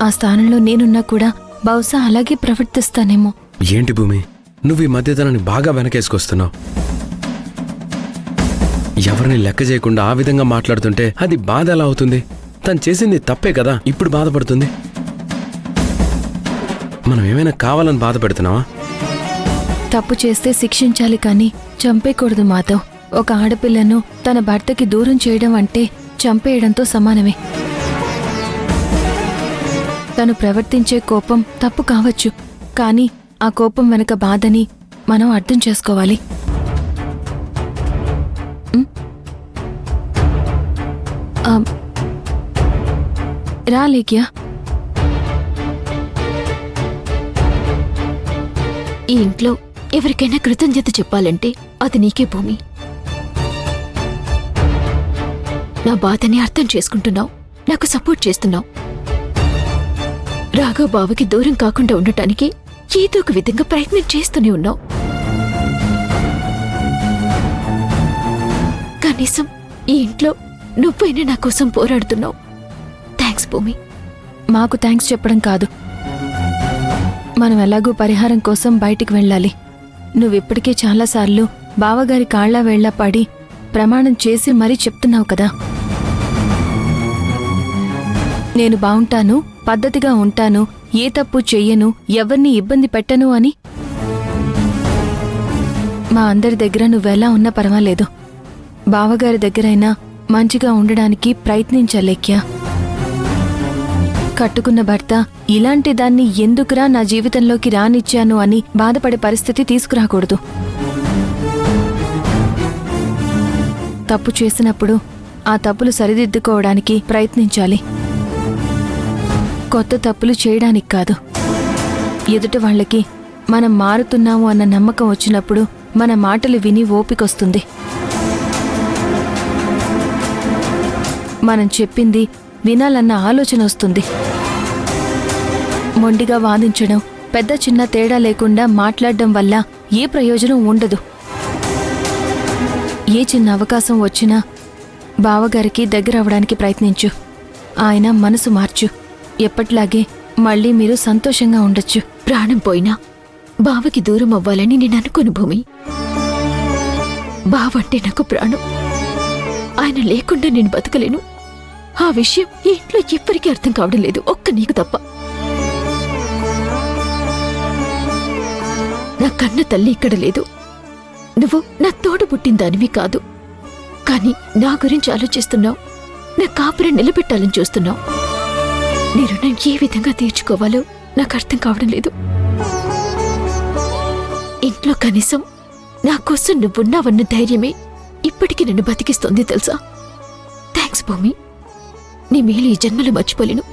ఆ స్థానంలో నేనున్నా కూడా బహుశా అలాగే ప్రవర్తిస్తానేమో. ఏంటి భూమి, నువ్వు ఈ మధ్యతనాన్ని బాగా వెనకేసుకొస్తున్నావు. ఎవరిని లెక్క చేయకుండా ఆ విధంగా మాట్లాడుతుంటే అది బాధ ఎలా అవుతుంది? తను చేసింది తప్పే కదా, ఇప్పుడు బాధపడుతుంది. మనం ఏమైనా కావాలని బాధ పెడుతున్నావా? తప్పు చేస్తే శిక్షించాలి కానీ చంపేయకూడదు మాధవ్. ఒక ఆడపిల్లను తన భర్తకి దూరం చేయడం అంటే చంపేయడంతో సమానమే. తను ప్రవర్తించే కోపం తప్పు కావచ్చు, కానీ ఆ కోపం వెనక బాధని మనం అర్థం చేసుకోవాలి. రా లేఖ్య. ఈ ఇంట్లో ఎవరికైనా కృతజ్ఞత చెప్పాలంటే అది నీకే భూమి. నా బాధని అర్థం చేసుకుంటున్నావు, నాకు సపోర్ట్ చేస్తున్నావు. రాఘవ్ బావకి దూరం కాకుండా ఉండటానికి ఏదో ఒక విధంగా ప్రయత్నం చేస్తూనే ఉన్నావు. కనీసం ఈ ఇంట్లో నువ్వైనా నా కోసం పోరాడుతున్నావు. థ్యాంక్స్ భూమి. మాకు థ్యాంక్స్ చెప్పడం కాదు, మనం ఎలాగూ పరిహారం కోసం బయటికి వెళ్ళాలి. నువ్విప్పటికే చాలాసార్లు బావగారి కాళ్లా వేళ్లా పడి ప్రమాణం చేసి మరీ చెప్తున్నావు కదా, నేను బావుంటాను, పద్ధతిగా ఉంటాను, ఏ తప్పు చెయ్యను, ఎవరిని ఇబ్బంది పెట్టను అని. మా అందరి దగ్గర నువ్వెలా ఉన్నా పర్వాలేదు, బావగారి దగ్గరైనా మంచిగా ఉండడానికి ప్రయత్నించలేఖ్యా. కట్టుకున్న భర్త ఇలాంటి దాన్ని ఎందుకురా నా జీవితంలోకి రానిచ్చాను అని బాధపడే పరిస్థితి తీసుకురాకూడదు. తప్పు చేసినప్పుడు ఆ తప్పులు సరిదిద్దుకోవడానికి ప్రయత్నించాలి, కొత్త తప్పులు చేయడానికి కాదు. ఎదుటి వాళ్ళకి మనం మారుతున్నాము అన్న నమ్మకం వచ్చినప్పుడు మన మాటలు విని ఓపికొస్తుంది. మనం చెప్పింది వినాలన్న ఆలోచన వస్తుంది. మొండిగా వాదించడం, పెద్ద చిన్న తేడా లేకుండా మాట్లాడడం వల్ల ఏ ప్రయోజనం ఉండదు. ఏ చిన్న అవకాశం వచ్చినా బావగారికి దగ్గరవడానికి ప్రయత్నించు. ఆయన మనసు మార్చు. ఎప్పట్లాగే మళ్ళీ మీరు సంతోషంగా ఉండొచ్చు. ప్రాణం పోయినా బావకి దూరం అవ్వాలని నేను అనుకోను భూమి. బావంటే నాకు ప్రాణం. ఆయన లేకుండా నేను బతకలేను. ఆ విషయం ఈ ఇంట్లో ఎవ్వరికీ అర్థం కావడం లేదు, ఒక్క నీకు తప్ప. నా కన్న తల్లి ఇక్కడ లేదు. నువ్వు నా తోడు పుట్టిన దానివి కాదు, కానీ నా గురించి ఆలోచిస్తున్నావు. నా కాపురం నిలబెట్టాలని చూస్తున్నావు. నీ రుణం ఏ విధంగా తీర్చుకోవాలో నాకు అర్థం కావడం లేదు. ఇంట్లో కనీసం నా కోసం నువ్వున్నావన్న ధైర్యమే ఇప్పటికీ నన్ను బతికిస్తోంది తెలుసా. థ్యాంక్స్ భూమి. నీ మేలు ఈ జన్మలో మర్చిపోలేను.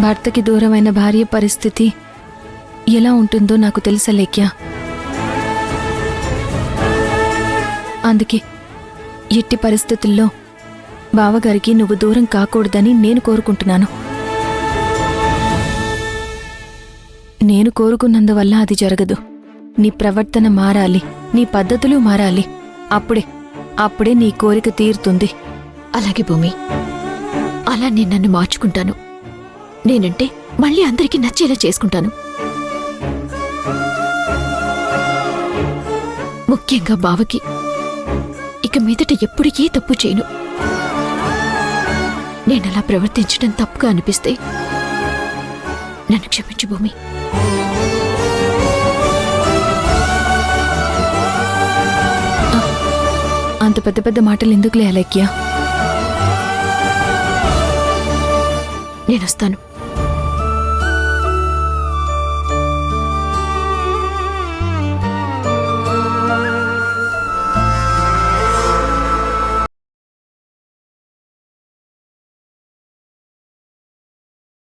భర్తకి దూరమైన భార్య పరిస్థితి ఎలా ఉంటుందో నాకు తెలుసా లేఖ్య. అందుకే ఎట్టి పరిస్థితుల్లో బావగారికి నువ్వు దూరం కాకూడదని నేను కోరుకుంటున్నాను. నేను కోరుకున్నందువల్ల అది జరగదు. నీ ప్రవర్తన మారాలి, నీ పద్ధతులు మారాలి. అప్పుడే నీ కోరిక తీరుతుంది. అలాగే భూమి, అలా నేను నన్ను మార్చుకుంటాను. నేనంటే మళ్ళీ అందరికీ నచ్చేలా చేసుకుంటాను. ముఖ్యంగా బావకి ఇక మీదట ఎప్పుడు ఏ తప్పు చేయను. నేనలా ప్రవర్తించడం తప్పుగా అనిపిస్తే నన్ను క్షమించు భూమి. అంత పెద్ద పెద్ద మాటలు ఎందుకులే అలేఖ్య. నేనొస్తాను.